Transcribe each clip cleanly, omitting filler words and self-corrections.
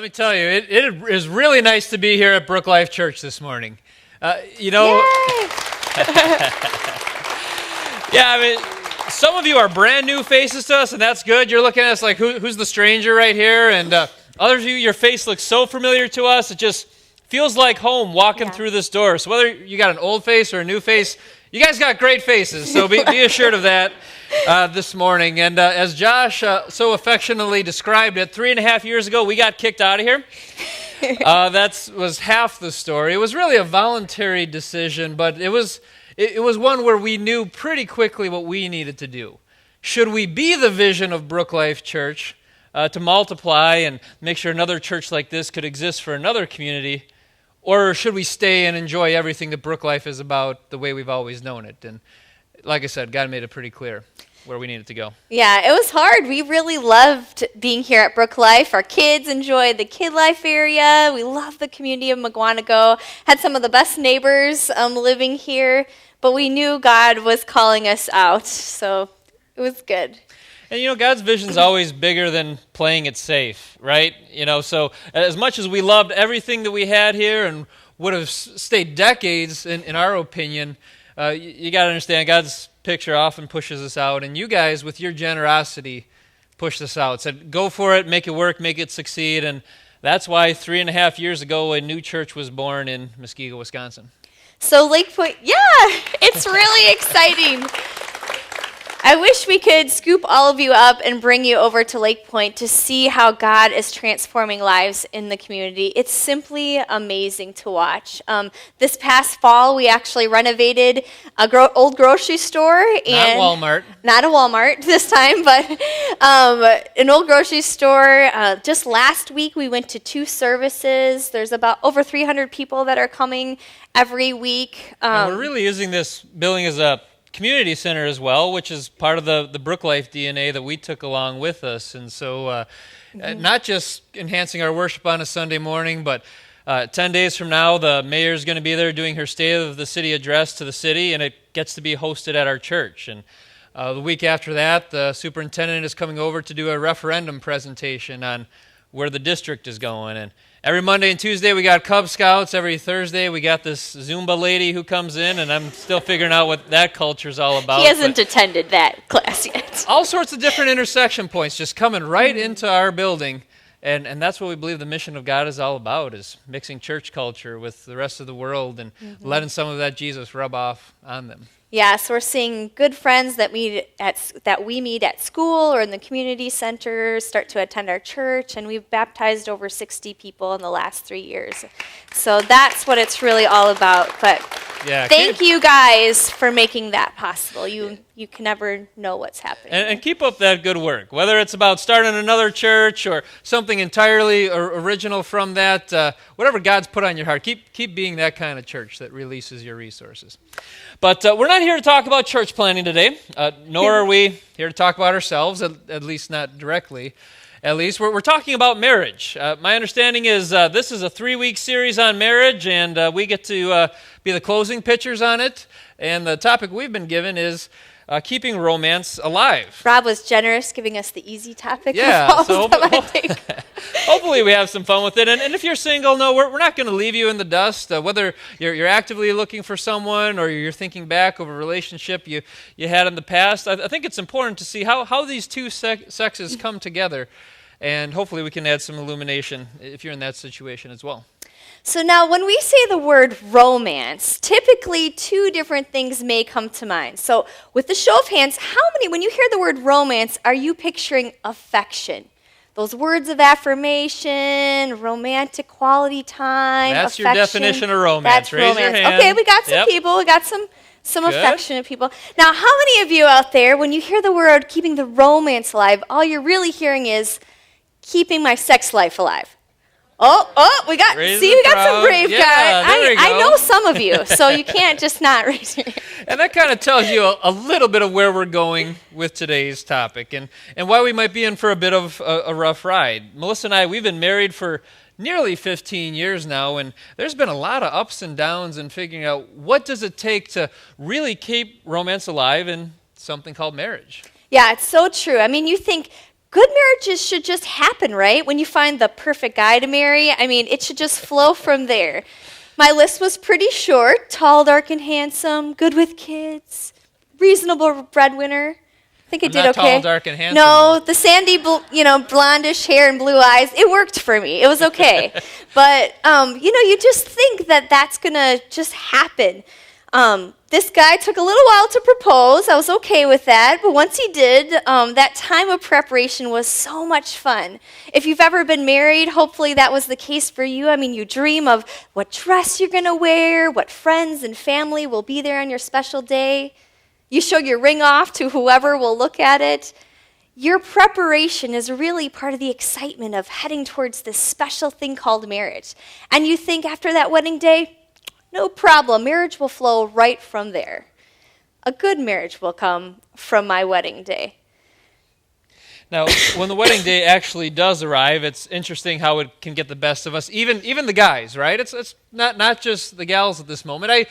Let me tell you, it is really nice to be here at Brook Life Church this morning. Yay! Yeah, I mean, some of you are brand new faces to us, and that's good. You're looking at us like, who's the stranger right here? And others of you, your face looks so familiar to us, it just feels like home walking through this door. So whether you got an old face or a new face, you guys got great faces, so be assured of that this morning. And as Josh so affectionately described it, 3.5 years ago, we got kicked out of here. That was half the story. It was really a voluntary decision, but it was one where we knew pretty quickly what we needed to do. Should we be the vision of Brook Life Church to multiply and make sure another church like this could exist for another community, or should we stay and enjoy everything that Brook Life is about the way we've always known it? And like I said, God made it pretty clear where we needed to go. Yeah, it was hard. We really loved being here at Brook Life. Our kids enjoyed the Kid Life area. We loved the community of McGuanago. Had some of the best neighbors living here, but we knew God was calling us out, so it was good. And, God's vision is always bigger than playing it safe, right? So as much as we loved everything that we had here and would have stayed decades, in our opinion, you got to understand God's picture often pushes us out. And you guys, with your generosity, pushed us out. Said, go for it, make it work, make it succeed. And that's why 3.5 years ago, a new church was born in Muskego, Wisconsin. So Lake Point, it's really exciting. I wish we could scoop all of you up and bring you over to Lake Point to see how God is transforming lives in the community. It's simply amazing to watch. This past fall, we actually renovated an old grocery store. And not a Walmart this time, but an old grocery store. Just last week, we went to 2 services. There's about over 300 people that are coming every week. And we're really using this building as a community center as well, which is part of the Brook Life DNA that we took along with us. And so not just enhancing our worship on a Sunday morning, but 10 days from now, the mayor's going to be there doing her State of the City address to the city, and it gets to be hosted at our church. And the week after that, the superintendent is coming over to do a referendum presentation on where the district is going. And every Monday and Tuesday, we got Cub Scouts. Every Thursday, we got this Zumba lady who comes in, and I'm still figuring out what that culture's all about. He hasn't attended that class yet. All sorts of different intersection points just coming right into our building, and that's what we believe the mission of God is all about, is mixing church culture with the rest of the world and letting some of that Jesus rub off on them. Yeah, so we're seeing good friends that we meet at school or in the community center start to attend our church, and we've baptized over 60 people in the last 3 years. So that's what it's really all about. But thank you guys for making that possible. You can never know what's happening. And keep up that good work, whether it's about starting another church or something entirely original from that, whatever God's put on your heart, keep being that kind of church that releases your resources. But we're not here to talk about church planning today, nor are we here to talk about ourselves, at least not directly. At least we're talking about marriage. My understanding is this is a 3-week series on marriage, and we get to be the closing pitchers on it. And the topic we've been given is keeping romance alive. Rob was generous, giving us the easy topic. Yeah, so hopefully we have some fun with it. And if you're single, no, we're not going to leave you in the dust. Whether you're actively looking for someone or you're thinking back over a relationship you had in the past, I think it's important to see how these two sexes come together. And hopefully we can add some illumination if you're in that situation as well. So now when we say the word romance, typically 2 different things may come to mind. So with the show of hands, how many, when you hear the word romance, are you picturing affection? Those words of affirmation, romantic quality time, That's affection. Your definition of romance. That's Raise romance. your hand. Okay, we got some people. We got some affectionate people. Now, how many of you out there, when you hear the word keeping the romance alive, all you're really hearing is keeping my sex life alive? We got some brave guys. I know some of you, so you can't just not raise your hand. And that kind of tells you a little bit of where we're going with today's topic and why we might be in for a bit of a rough ride. Melissa and I, we've been married for nearly 15 years now, and there's been a lot of ups and downs in figuring out what does it take to really keep romance alive in something called marriage. Yeah, it's so true. I mean, you think good marriages should just happen, right? When you find the perfect guy to marry, I mean, it should just flow from there. My list was pretty short: tall, dark, and handsome, good with kids, reasonable breadwinner. I think I did not okay. Tall, dark, and handsome. No, the sandy, blondish hair and blue eyes, it worked for me. It was okay. But, you just think that that's going to just happen. This guy took a little while to propose. I was okay with that. But once he did, that time of preparation was so much fun. If you've ever been married, hopefully that was the case for you. I mean, you dream of what dress you're going to wear, what friends and family will be there on your special day. You show your ring off to whoever will look at it. Your preparation is really part of the excitement of heading towards this special thing called marriage. And you think after that wedding day, no problem, marriage will flow right from there. A good marriage will come from my wedding day. Now, when the wedding day actually does arrive, it's interesting how it can get the best of us, even the guys, right? It's not just the gals at this moment. I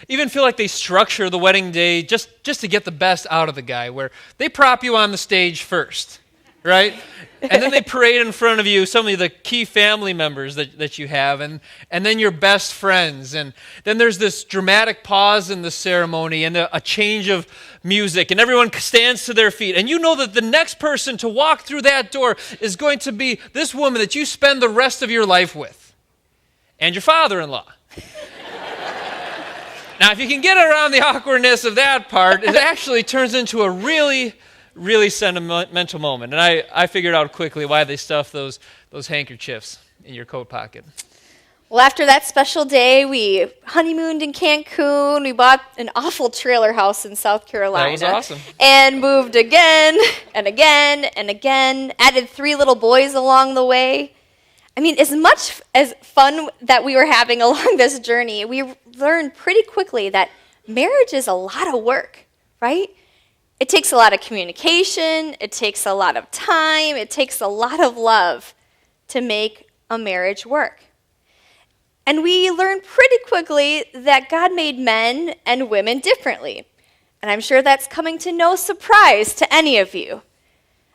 even feel like they structure the wedding day just to get the best out of the guy, where they prop you on the stage first, right? And then they parade in front of you some of the key family members that you have, and then your best friends. And then there's this dramatic pause in the ceremony and a change of music, and everyone stands to their feet. And you know that the next person to walk through that door is going to be this woman that you spend the rest of your life with, and your father-in-law. Now, if you can get around the awkwardness of that part, it actually turns into a really sentimental moment. And I figured out quickly why they stuff those handkerchiefs in your coat pocket. Well, after that special day, we honeymooned in Cancun. We bought an awful trailer house in South Carolina. That was awesome. And moved again and again and again. Added 3 little boys along the way. I mean, as much as fun that we were having along this journey, we learned pretty quickly that marriage is a lot of work, right? It takes a lot of communication, it takes a lot of time, it takes a lot of love to make a marriage work. And we learned pretty quickly that God made men and women differently. And I'm sure that's coming to no surprise to any of you.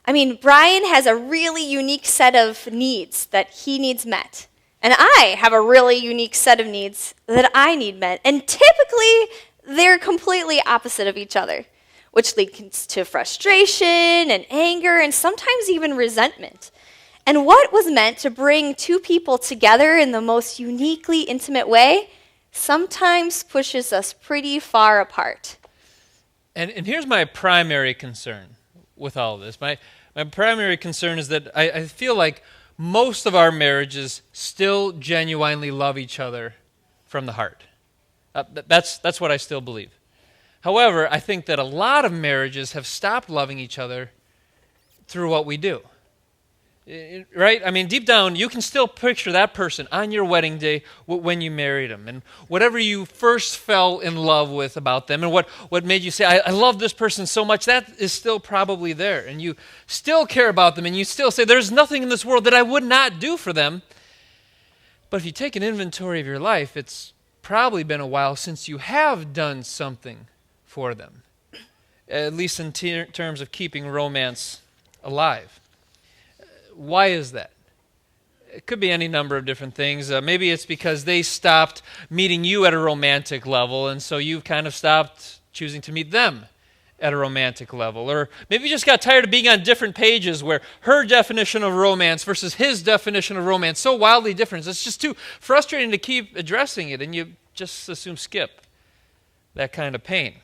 I mean, Brian has a really unique set of needs that he needs met. And I have a really unique set of needs that I need met. And typically, they're completely opposite of each other, which leads to frustration and anger and sometimes even resentment. And what was meant to bring 2 people together in the most uniquely intimate way sometimes pushes us pretty far apart. And here's my primary concern with all of this. My primary concern is that I feel like most of our marriages still genuinely love each other from the heart. That's what I still believe. However, I think that a lot of marriages have stopped loving each other through what we do. Right? I mean, deep down, you can still picture that person on your wedding day when you married them. And whatever you first fell in love with about them and what made you say, I love this person so much, that is still probably there. And you still care about them and you still say, there's nothing in this world that I would not do for them. But if you take an inventory of your life, it's probably been a while since you have done something for them, at least in terms of keeping romance alive. Why is that? It could be any number of different things. Maybe it's because they stopped meeting you at a romantic level, and so you've kind of stopped choosing to meet them at a romantic level. Or maybe you just got tired of being on different pages where her definition of romance versus his definition of romance so wildly different. It's just too frustrating to keep addressing it, and you just assume skip that kind of pain.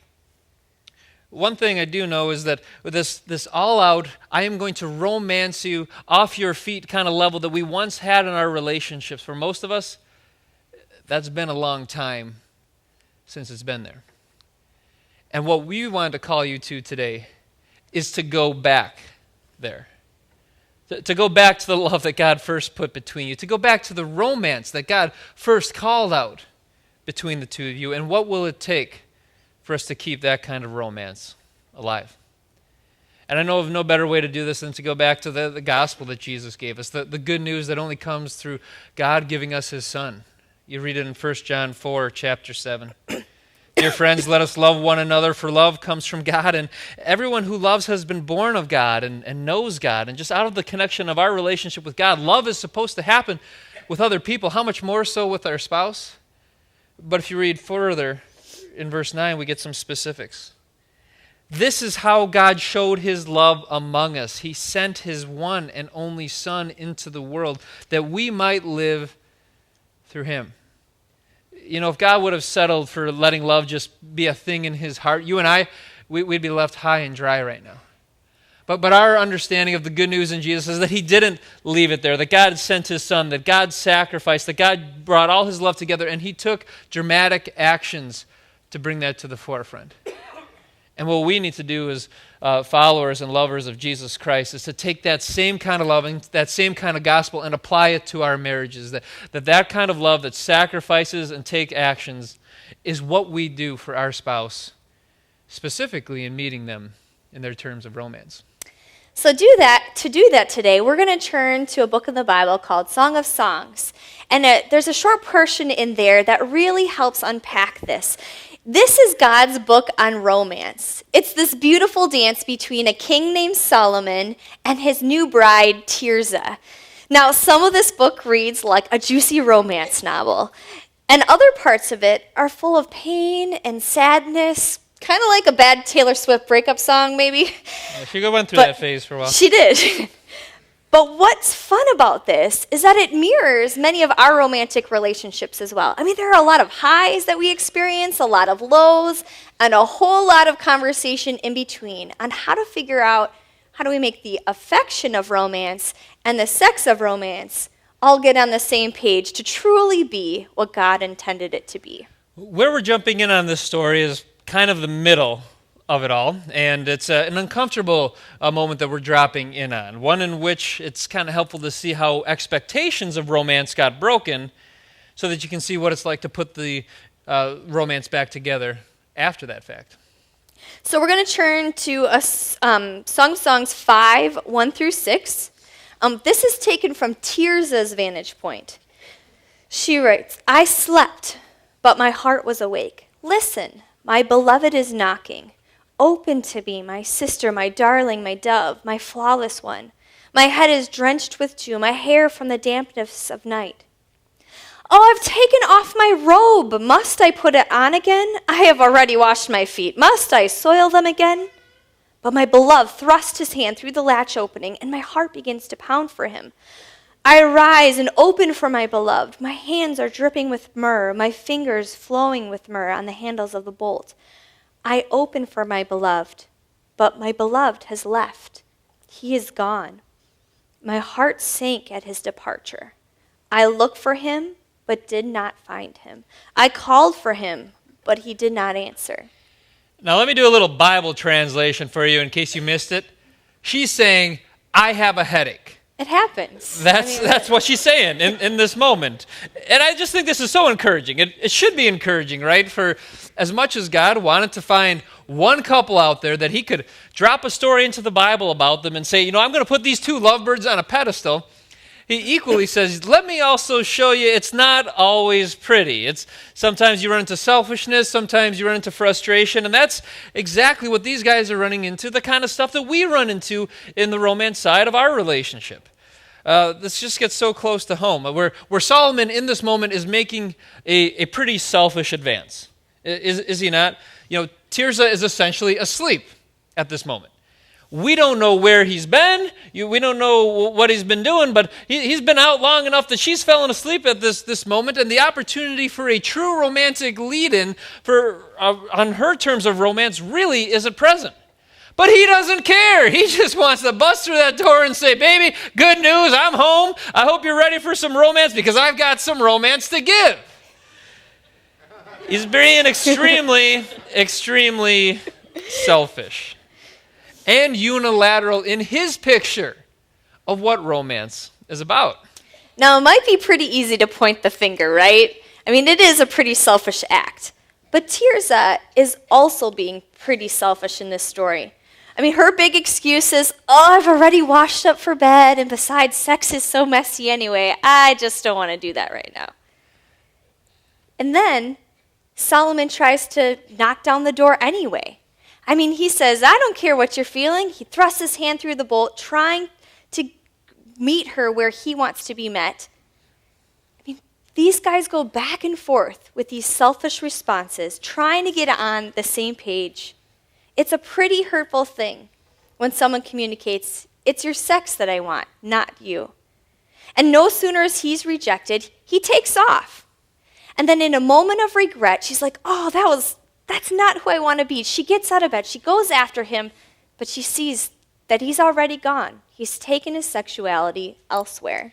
One thing I do know is that with this all-out, I am going to romance you off your feet kind of level that we once had in our relationships, for most of us, that's been a long time since it's been there. And what we wanted to call you to today is to go back there. To go back to the love that God first put between you. To go back to the romance that God first called out between the two of you. And what will it take for us to keep that kind of romance alive? And I know of no better way to do this than to go back to the gospel that Jesus gave us, the good news that only comes through God giving us his Son. You read it in 1 John 4, chapter 7. It Dear friends, let us love one another, for love comes from God, and everyone who loves has been born of God and knows God. And just out of the connection of our relationship with God, love is supposed to happen with other people. How much more so with our spouse? But if you read further in verse 9, we get some specifics. This is how God showed his love among us. He sent his one and only Son into the world that we might live through him. You know, if God would have settled for letting love just be a thing in his heart, you and I, we'd be left high and dry right now. But our understanding of the good news in Jesus is that he didn't leave it there, that God sent his Son, that God sacrificed, that God brought all his love together, and he took dramatic actions to bring that to the forefront. And what we need to do as followers and lovers of Jesus Christ is to take that same kind of loving, that same kind of gospel, and apply it to our marriages. That kind of love that sacrifices and take actions is what we do for our spouse, specifically in meeting them in their terms of romance. So to do that today, we're going to turn to a book in the Bible called Song of Songs. And there's a short portion in there that really helps unpack this. This is God's book on romance. It's this beautiful dance between a king named Solomon and his new bride, Tirzah. Now, some of this book reads like a juicy romance novel, and other parts of it are full of pain and sadness, kind of like a bad Taylor Swift breakup song, maybe. Yeah, she went through that phase for a while. She did. But what's fun about this is that it mirrors many of our romantic relationships as well. I mean, there are a lot of highs that we experience, a lot of lows, and a whole lot of conversation in between on how to figure out how do we make the affection of romance and the sex of romance all get on the same page to truly be what God intended it to be. Where we're jumping in on this story is kind of the middle of it all, and it's an uncomfortable moment that we're dropping in on, one in which it's kind of helpful to see how expectations of romance got broken so that you can see what it's like to put the romance back together after that fact. So we're going to turn to Song of Songs 5, 1 through 6. This is taken from Tirzah's vantage point. She writes, I slept, but my heart was awake. Listen, my beloved is knocking. Open to me, my sister, my darling, my dove, my flawless one. My head is drenched with dew, my hair from the dampness of night. Oh, I've taken off my robe. Must I put it on again? I have already washed my feet. Must I soil them again? But my beloved thrust his hand through the latch opening, and my heart begins to pound for him. I rise and open for my beloved. My hands are dripping with myrrh, my fingers flowing with myrrh on the handles of the bolt. I open for my beloved, but my beloved has left. He is gone. My heart sank at his departure. I looked for him, but did not find him. I called for him, but he did not answer. Now let me do a little Bible translation for you in case you missed it. She's saying, I have a headache. It happens. That's what she's saying in this moment. And I just think this is so encouraging. It should be encouraging, right? For as much as God wanted to find one couple out there that he could drop a story into the Bible about them and say, I'm going to put these two lovebirds on a pedestal, he equally says, let me also show you it's not always pretty. It's sometimes you run into selfishness, sometimes you run into frustration, and that's exactly what these guys are running into, the kind of stuff that we run into in the romance side of our relationship. This just gets so close to home, where Solomon in this moment is making a pretty selfish advance. Is he not? Tirzah is essentially asleep at this moment. We don't know where he's been. We don't know what he's been doing, but he's been out long enough that she's fallen asleep at this moment, and the opportunity for a true romantic lead-in on her terms of romance really isn't present. But he doesn't care. He just wants to bust through that door and say, baby, good news, I'm home. I hope you're ready for some romance because I've got some romance to give. He's being extremely, extremely selfish and unilateral in his picture of what romance is about. Now, it might be pretty easy to point the finger, right? I mean, it is a pretty selfish act. But Tirzah is also being pretty selfish in this story. I mean, her big excuse is, I've already washed up for bed, and besides, sex is so messy anyway. I just don't want to do that right now. And then Solomon tries to knock down the door anyway. I mean, he says, I don't care what you're feeling. He thrusts his hand through the bolt, trying to meet her where he wants to be met. I mean, these guys go back and forth with these selfish responses, trying to get on the same page. It's a pretty hurtful thing when someone communicates, it's your sex that I want, not you. And no sooner as he's rejected, he takes off. And then in a moment of regret, she's like, oh, that's not who I want to be. She gets out of bed, she goes after him, but she sees that he's already gone. He's taken his sexuality elsewhere.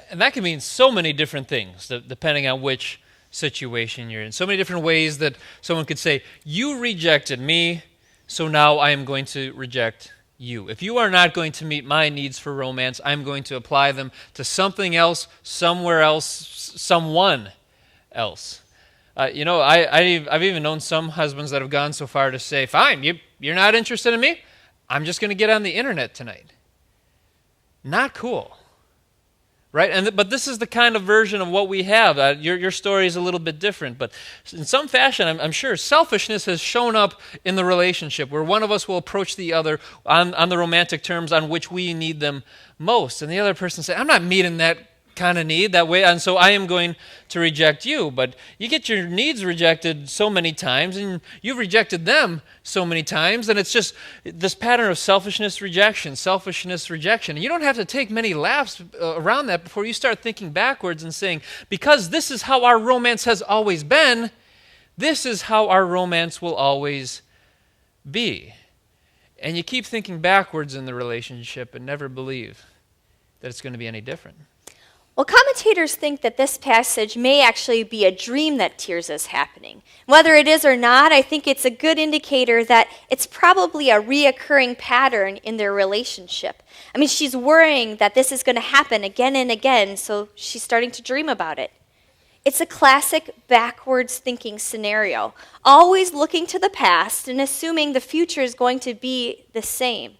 And that can mean so many different things, depending on which situation you're in. So many different ways that someone could say, you rejected me, so now I am going to reject you. If you are not going to meet my needs for romance, I'm going to apply them to something else, somewhere else, someone else. I've even known some husbands that have gone so far to say, fine, you're not interested in me? I'm just going to get on the internet tonight. Not cool. Right? But this is the kind of version of what we have. Your story is a little bit different, but in some fashion, I'm sure selfishness has shown up in the relationship where one of us will approach the other on the romantic terms on which we need them most. And the other person says, I'm not meeting that kind of need that way, and so I am going to reject you. But you get your needs rejected so many times, and you've rejected them so many times, and it's just this pattern of selfishness, rejection. And you don't have to take many laps around that before you start thinking backwards and saying, because this is how our romance has always been, this is how our romance will always be. And you keep thinking backwards in the relationship and never believe that it's going to be any different. Well, commentators think that this passage may actually be a dream that Tears is happening. Whether it is or not, I think it's a good indicator that it's probably a reoccurring pattern in their relationship. I mean, she's worrying that this is going to happen again and again, so she's starting to dream about it. It's a classic backwards thinking scenario, always looking to the past and assuming the future is going to be the same.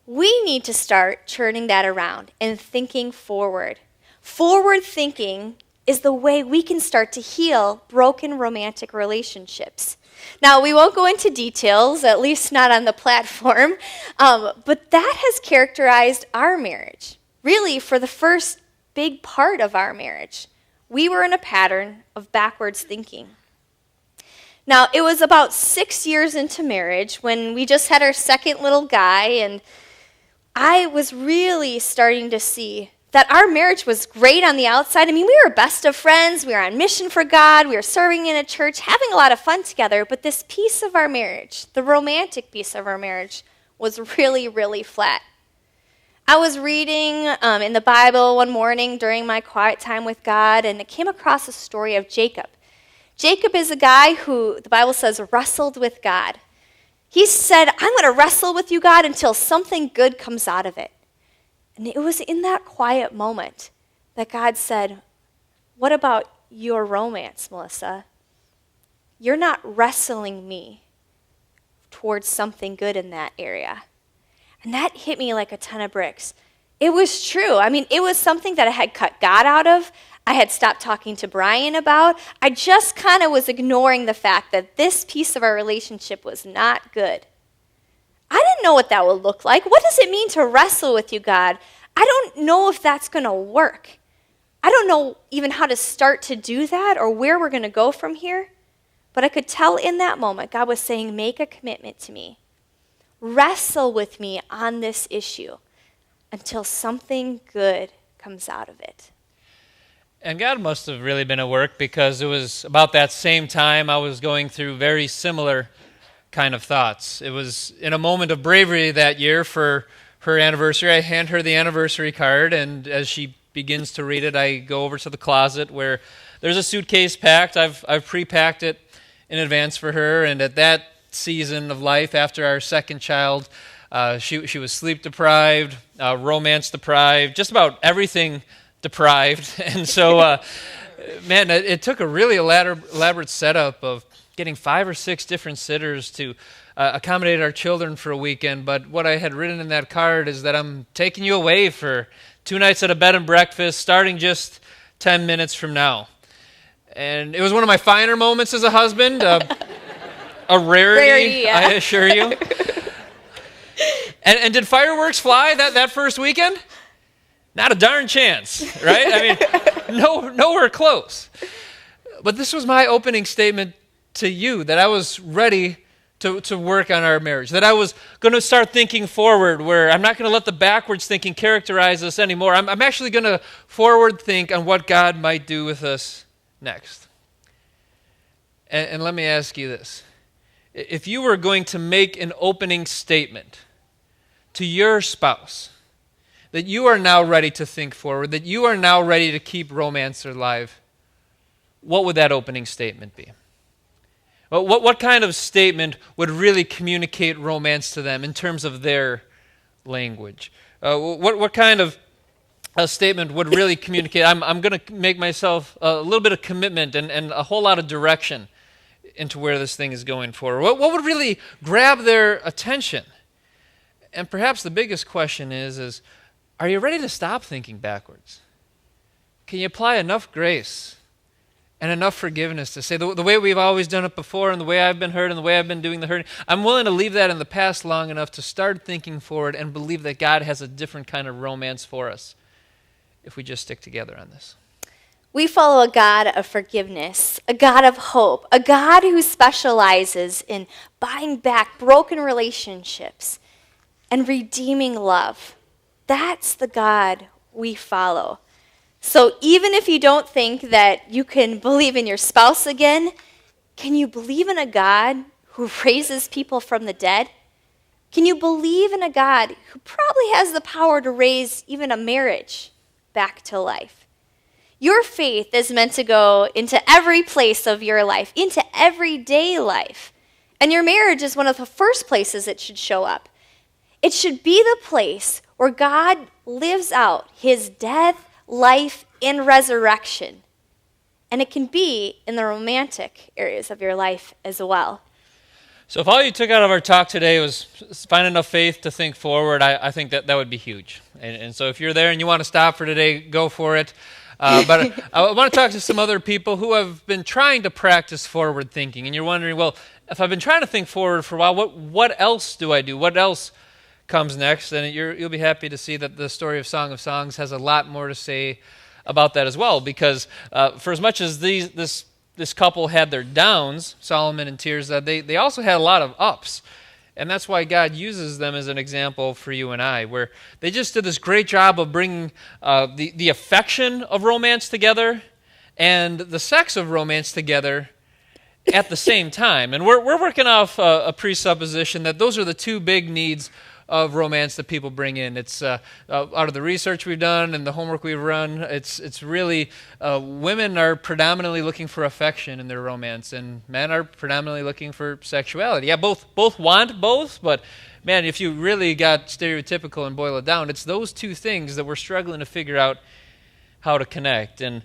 We need to start turning that around and thinking forward. Forward thinking is the way we can start to heal broken romantic relationships. Now, we won't go into details, at least not on the platform, but that has characterized our marriage, really for the first big part of our marriage. We were in a pattern of backwards thinking. Now, it was about 6 years into marriage when we just had our second little guy, and I was really starting to see that our marriage was great on the outside. I mean, we were best of friends. We were on mission for God. We were serving in a church, having a lot of fun together. But this piece of our marriage, the romantic piece of our marriage, was really, really flat. I was reading in the Bible one morning during my quiet time with God, and I came across a story of Jacob. Jacob is a guy who, the Bible says, wrestled with God. He said, I'm going to wrestle with you, God, until something good comes out of it. And it was in that quiet moment that God said, what about your romance, Melissa? You're not wrestling me towards something good in that area. And that hit me like a ton of bricks. It was true. I mean, it was something that I had cut God out of. I had stopped talking to Brian about. I just kind of was ignoring the fact that this piece of our relationship was not good. I didn't know what that would look like. What does it mean to wrestle with you, God? I don't know if that's going to work. I don't know even how to start to do that or where we're going to go from here. But I could tell in that moment God was saying, make a commitment to me. Wrestle with me on this issue until something good comes out of it. And God must have really been at work, because it was about that same time I was going through very similar kind of thoughts. It was in a moment of bravery that year for her anniversary. I hand her the anniversary card, and as she begins to read it, I go over to the closet where there's a suitcase packed. I've pre-packed it in advance for her, and at that season of life, after our second child, she was sleep deprived, romance deprived, just about everything deprived. And so, man, it took a really elaborate setup of getting 5 or 6 different sitters to accommodate our children for a weekend. But what I had written in that card is that I'm taking you away for 2 nights at a bed and breakfast starting just 10 minutes from now. And it was one of my finer moments as a husband. A rarity, Rarity, yeah. I assure you. And did fireworks fly that first weekend? Not a darn chance, right? I mean, nowhere close. But this was my opening statement to you, that I was ready to work on our marriage, that I was going to start thinking forward, where I'm not going to let the backwards thinking characterize us anymore. I'm actually going to forward think on what God might do with us next. And let me ask you this. If you were going to make an opening statement to your spouse, that you are now ready to think forward, that you are now ready to keep romance alive, what would that opening statement be? What kind of statement would really communicate romance to them in terms of their language? What kind of a statement would really communicate, I'm going to make myself a little bit of commitment and a whole lot of direction into where this thing is going forward? What would really grab their attention? And perhaps the biggest question is, are you ready to stop thinking backwards? Can you apply enough grace and enough forgiveness to say, the way we've always done it before, and the way I've been hurt, and the way I've been doing the hurting, I'm willing to leave that in the past long enough to start thinking forward and believe that God has a different kind of romance for us if we just stick together on this. We follow a God of forgiveness, a God of hope, a God who specializes in buying back broken relationships and redeeming love. That's the God we follow. So even if you don't think that you can believe in your spouse again, can you believe in a God who raises people from the dead? Can you believe in a God who probably has the power to raise even a marriage back to life? Your faith is meant to go into every place of your life, into everyday life. And your marriage is one of the first places it should show up. It should be the place where God lives out his death, life, and resurrection. And it can be in the romantic areas of your life as well. So if all you took out of our talk today was find enough faith to think forward, I think that would be huge. And so if you're there and you want to stop for today, go for it. But I want to talk to some other people who have been trying to practice forward thinking. And you're wondering, well, if I've been trying to think forward for a while, what else do I do? What else comes next? And you'll be happy to see that the story of Song of Songs has a lot more to say about that as well. Because for as much as this couple had their downs, Solomon and Tirzah, they also had a lot of ups. And that's why God uses them as an example for you and I, where they just did this great job of bringing the affection of romance together and the sex of romance together at the same time. And we're working off a presupposition that those are the two big needs of romance that people bring in. It's out of the research we've done and the homework we've run, it's really women are predominantly looking for affection in their romance, and men are predominantly looking for sexuality. Yeah, both want both, but man, if you really got stereotypical and boil it down, it's those two things that we're struggling to figure out how to connect. And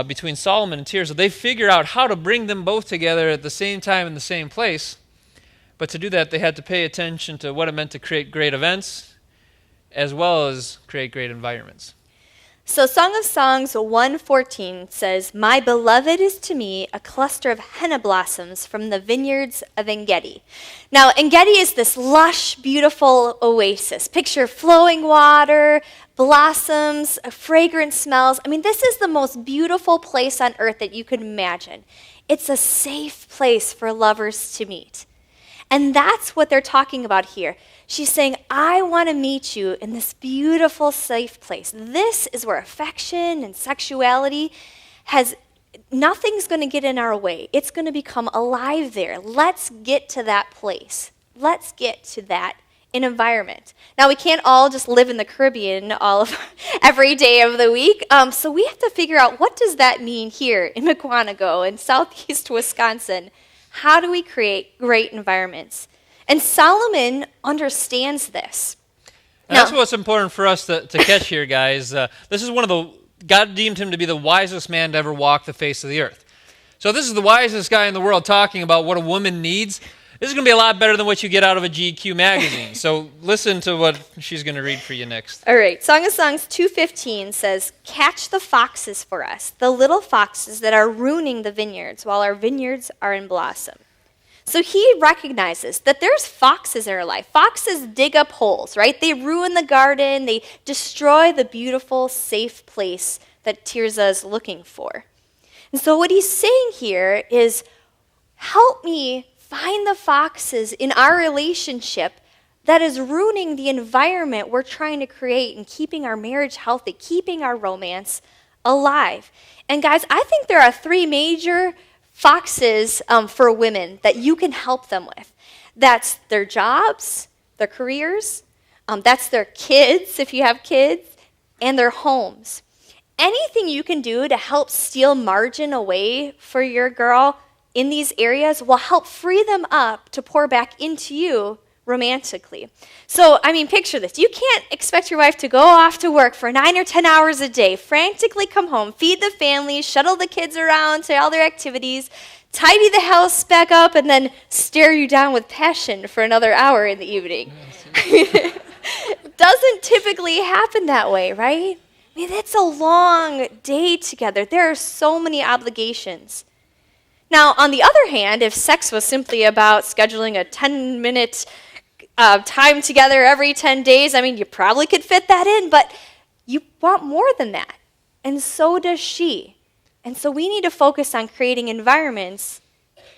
between Solomon and Tirzah, they figure out how to bring them both together at the same time in the same place. But to do that, they had to pay attention to what it meant to create great events as well as create great environments. So Song of Songs 1:14 says, "My beloved is to me a cluster of henna blossoms from the vineyards of En-Gedi." Now, En-Gedi is this lush, beautiful oasis. Picture flowing water, blossoms, fragrant smells. I mean, this is the most beautiful place on earth that you could imagine. It's a safe place for lovers to meet. And that's what they're talking about here. She's saying, I want to meet you in this beautiful, safe place. This is where affection and sexuality nothing's going to get in our way. It's going to become alive there. Let's get to that place. Let's get to that environment. Now, we can't all just live in the Caribbean every day of the week. So we have to figure out, what does that mean here in Mukwonago in southeast Wisconsin? How do we create great environments? And Solomon understands this. And that's what's important for us to catch here, guys. This is God deemed him to be the wisest man to ever walk the face of the earth. So this is the wisest guy in the world talking about what a woman needs. This is going to be a lot better than what you get out of a GQ magazine. So listen to what she's going to read for you next. All right, Song of Songs 2:15 says, "Catch the foxes for us, the little foxes that are ruining the vineyards while our vineyards are in blossom." So he recognizes that there's foxes in our life. Foxes dig up holes, right? They ruin the garden. They destroy the beautiful, safe place that Tirza is looking for. And so what he's saying here is, help me find the foxes in our relationship that is ruining the environment we're trying to create and keeping our marriage healthy, keeping our romance alive. And guys, I think there are 3 major foxes for women that you can help them with. That's their jobs, their careers, that's their kids, if you have kids, and their homes. Anything you can do to help steal margin away for your girl in these areas will help free them up to pour back into you romantically. So, I mean, picture this. You can't expect your wife to go off to work for 9 or 10 hours a day, frantically come home, feed the family, shuttle the kids around to all their activities, tidy the house back up, and then stare you down with passion for another hour in the evening. It doesn't typically happen that way, right? I mean, it's a long day together. There are so many obligations. Now, on the other hand, if sex was simply about scheduling a 10-minute time together every 10 days, I mean, you probably could fit that in, but you want more than that. And so does she. And so we need to focus on creating environments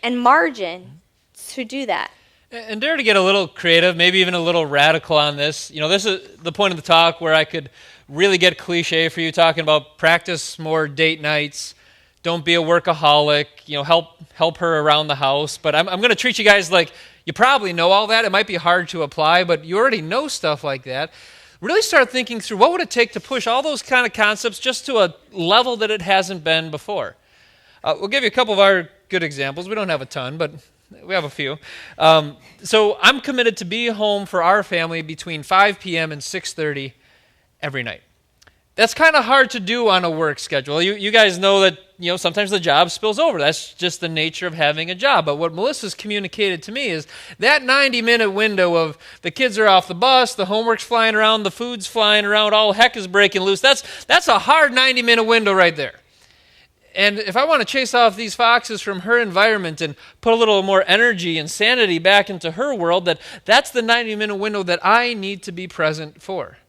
and margin to do that. And dare to get a little creative, maybe even a little radical on this. You know, this is the point of the talk where I could really get cliche for you, talking about practice more date nights. Don't be a workaholic, you know, help her around the house. But I'm going to treat you guys like you probably know all that. It might be hard to apply, but you already know stuff like that. Really start thinking through what would it take to push all those kind of concepts just to a level that it hasn't been before. We'll give you a couple of our good examples. We don't have a ton, but we have a few. So I'm committed to be home for our family between 5 p.m. and 6:30 every night. That's kind of hard to do on a work schedule. You guys know that, you know, sometimes the job spills over. That's just the nature of having a job. But what Melissa's communicated to me is that 90-minute window of the kids are off the bus, the homework's flying around, the food's flying around, all heck is breaking loose. That's a hard 90-minute window right there. And if I want to chase off these foxes from her environment and put a little more energy and sanity back into her world, that's the 90-minute window that I need to be present for.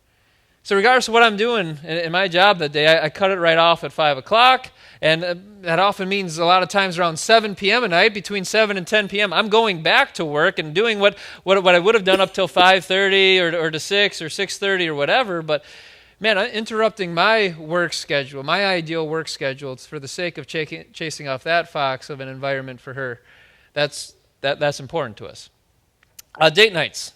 So regardless of what I'm doing in my job that day, I cut it right off at 5 o'clock, and that often means a lot of times around 7 p.m. at night, between 7 and 10 p.m., I'm going back to work and doing what I would have done up till 5:30 or to 6 or 6:30 or whatever, but man, I'm interrupting my work schedule, my ideal work schedule, for the sake of chasing off that fox of an environment for her. That's important to us. Date nights.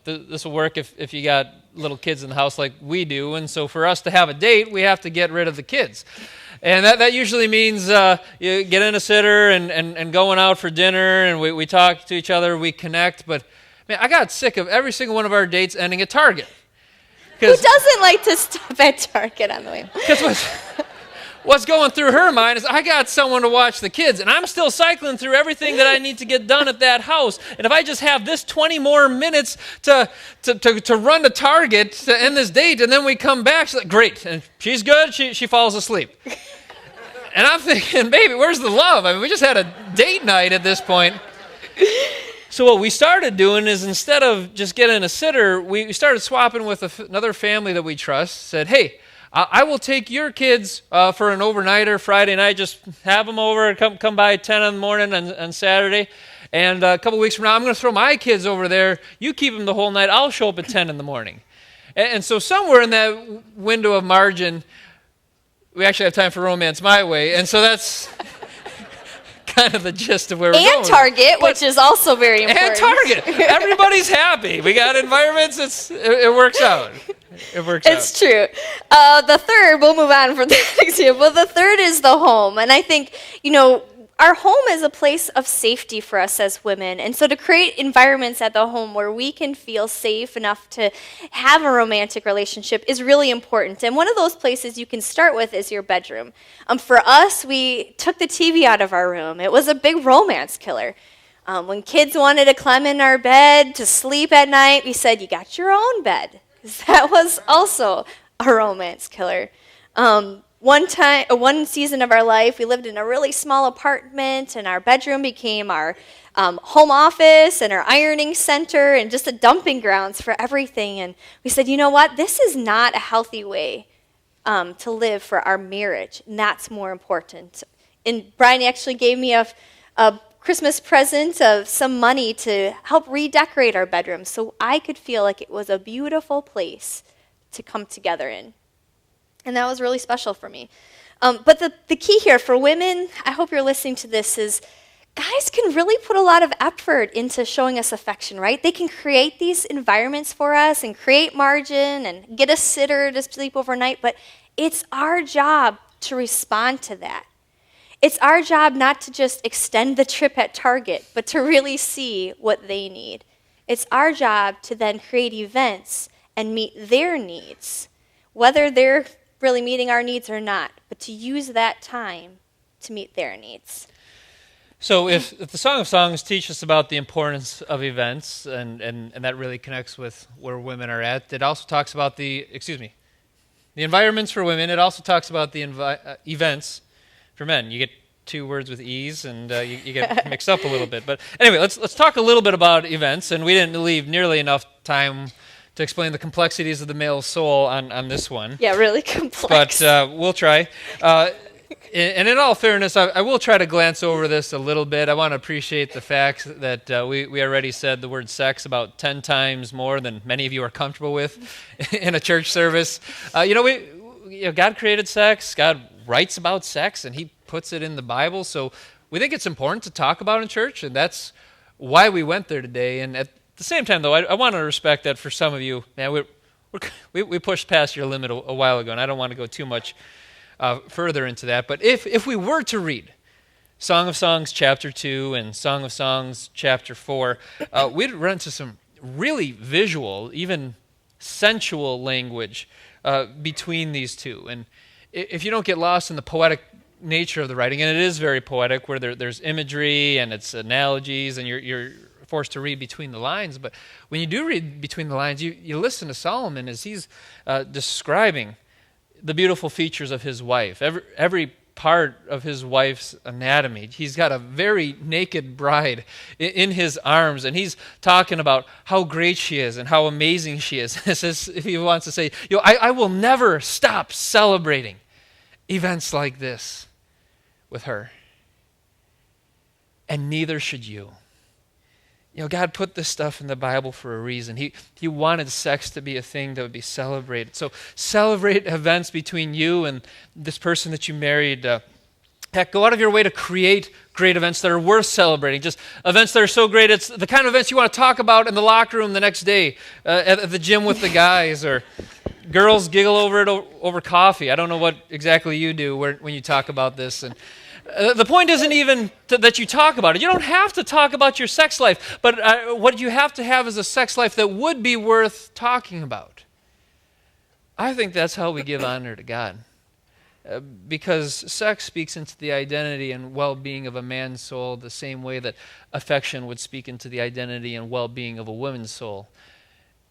This will work if you got little kids in the house like we do, and so for us to have a date, we have to get rid of the kids. And that usually means you get in a sitter and going out for dinner, and we talk to each other, we connect, but man, I got sick of every single one of our dates ending at Target. Who doesn't like to stop at Target on the way? Because what's going through her mind is, I got someone to watch the kids, and I'm still cycling through everything that I need to get done at that house. And if I just have this 20 more minutes to run to Target to end this date, and then we come back, she's like, great. And she's good, she falls asleep. And I'm thinking, baby, where's the love? I mean, we just had a date night at this point. So what we started doing is, instead of just getting a sitter, we started swapping with another family that we trust. Said, hey, I will take your kids for an overnighter Friday night. Just have them over, come by 10 in the morning on Saturday. And a couple weeks from now, I'm going to throw my kids over there. You keep them the whole night. I'll show up at 10 in the morning. And so somewhere in that window of margin, we actually have time for romance my way. And so that's kind of the gist of where we're going. And Target, which is also very important. And Target. Everybody's happy. We got environments. It works out. It works out. It's true. The third, we'll move on from that example. The third is the home. And I think, our home is a place of safety for us as women. And so to create environments at the home where we can feel safe enough to have a romantic relationship is really important. And one of those places you can start with is your bedroom. For us, we took the TV out of our room. It was a big romance killer. When kids wanted to climb in our bed to sleep at night, we said, you got your own bed. 'Cause that was also a romance killer. One season of our life, we lived in a really small apartment, and our bedroom became our home office and our ironing center and just a dumping grounds for everything. And we said, you know what? This is not a healthy way to live for our marriage, and that's more important. And Brian actually gave me a Christmas present of some money to help redecorate our bedroom so I could feel like it was a beautiful place to come together in. And that was really special for me. But the key here for women, I hope you're listening to this, is guys can really put a lot of effort into showing us affection, right? They can create these environments for us and create margin and get a sitter to sleep overnight, but it's our job to respond to that. It's our job not to just extend the trip at Target, but to really see what they need. It's our job to then create events and meet their needs, whether they're really meeting our needs or not, but to use that time to meet their needs. So if the Song of Songs teach us about the importance of events, and that really connects with where women are at, it also talks about the environments for women. It also talks about the events for men. You get two words with E's, and you get mixed up a little bit. But anyway, let's talk a little bit about events, and we didn't leave nearly enough time to explain the complexities of the male soul on this one. Yeah, really complex. But we'll try. And in all fairness, I will try to glance over this a little bit. I want to appreciate the fact that we already said the word sex about 10 times more than many of you are comfortable with in a church service. God created sex. God writes about sex, and he puts it in the Bible. So we think it's important to talk about in church, and that's why we went there today. And at the same time, though, I want to respect that for some of you, man, we pushed past your limit a while ago, and I don't want to go too much further into that. But if we were to read Song of Songs chapter 2 and Song of Songs chapter 4, we'd run into some really visual, even sensual language between these two. And if you don't get lost in the poetic nature of the writing, and it is very poetic, where there's imagery and it's analogies, and you're forced to read between the lines. But when you do read between the lines, you listen to Solomon as he's describing the beautiful features of his wife, every part of his wife's anatomy. He's got a very naked bride in his arms, and he's talking about how great she is and how amazing she is. It's as if he wants to say, I will never stop celebrating events like this with her, and neither should you. God put this stuff in the Bible for a reason. He wanted sex to be a thing that would be celebrated. So celebrate events between you and this person that you married. Heck, go out of your way to create great events that are worth celebrating. Just events that are so great, it's the kind of events you want to talk about in the locker room the next day, at the gym with the guys, or girls giggle over it over coffee. I don't know what exactly you do when you talk about this. And the point isn't even that you talk about it. You don't have to talk about your sex life, but what you have to have is a sex life that would be worth talking about. I think that's how we give honor to God, because sex speaks into the identity and well-being of a man's soul the same way that affection would speak into the identity and well-being of a woman's soul.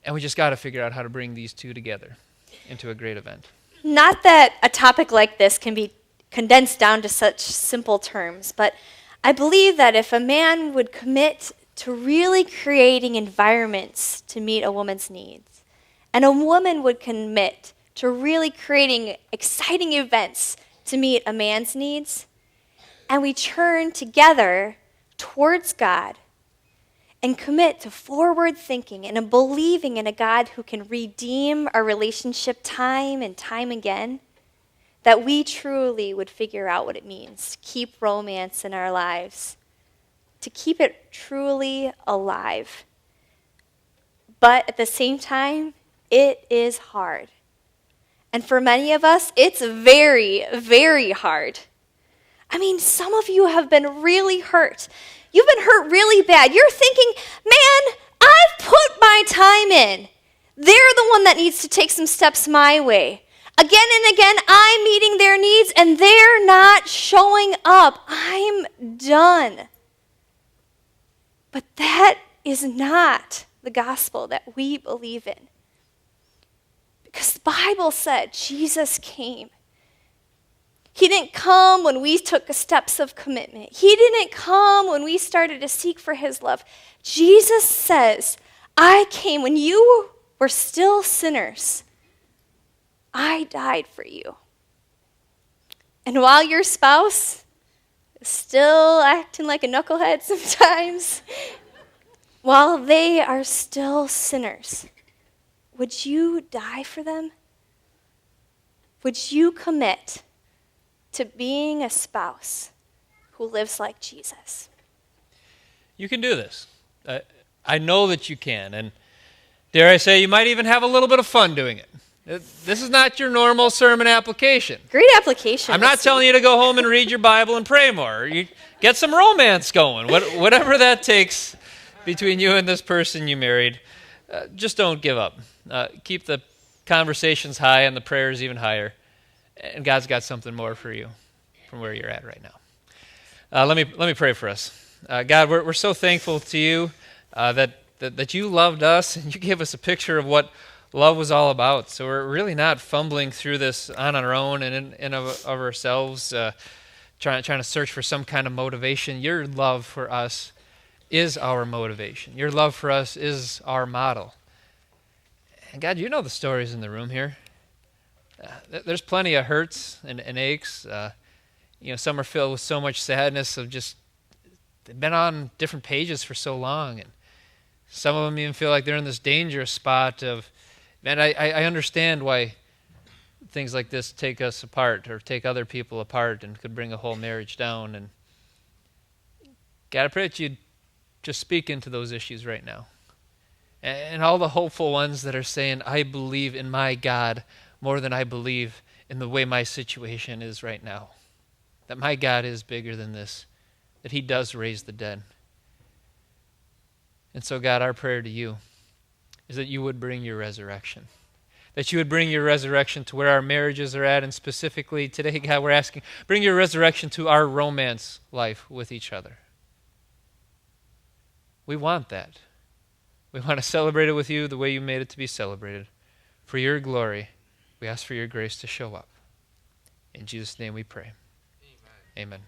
And we just got to figure out how to bring these two together into a great event. Not that a topic like this can be condensed down to such simple terms, but I believe that if a man would commit to really creating environments to meet a woman's needs, and a woman would commit to really creating exciting events to meet a man's needs, and we turn together towards God and commit to forward thinking and a believing in a God who can redeem our relationship time and time again, that we truly would figure out what it means to keep romance in our lives, to keep it truly alive. But at the same time, it is hard. And for many of us, it's very, very hard. I mean, some of you have been really hurt. You've been hurt really bad. You're thinking, man, I've put my time in. They're the one that needs to take some steps my way. Again and again, I'm meeting their needs, and they're. they're not showing up, I'm done. But that is not the gospel that we believe in. Because the Bible said Jesus came. He didn't come when we took steps of commitment. He didn't come when we started to seek for his love. Jesus says, I came when you were still sinners. I died for you. And while your spouse is still acting like a knucklehead sometimes, while they are still sinners, would you die for them? Would you commit to being a spouse who lives like Jesus? You can do this. I know that you can. And dare I say, you might even have a little bit of fun doing it. This is not your normal sermon application. Great application. I'm not telling you to go home and read your Bible and pray more. You get some romance going, whatever that takes between you and this person you married. Just don't give up. Keep the conversations high and the prayers even higher. And God's got something more for you from where you're at right now. Let me pray for us. God, we're so thankful to you that you loved us and you gave us a picture of what love was all about. So we're really not fumbling through this on our own and in of ourselves, trying to search for some kind of motivation. Your love for us is our motivation. Your love for us is our model. And God, you know the stories in the room here. There's plenty of hurts and aches. Some are filled with so much sadness of just they've been on different pages for so long, and some of them even feel like they're in this dangerous spot of, man, I understand why things like this take us apart or take other people apart and could bring a whole marriage down. And God, I pray that you'd just speak into those issues right now. And all the hopeful ones that are saying, I believe in my God more than I believe in the way my situation is right now. That my God is bigger than this. That he does raise the dead. And so, God, our prayer to you is that you would bring your resurrection. That you would bring your resurrection to where our marriages are at, and specifically today, God, we're asking, bring your resurrection to our romance life with each other. We want that. We want to celebrate it with you the way you made it to be celebrated. For your glory, we ask for your grace to show up. In Jesus' name we pray. Amen. Amen.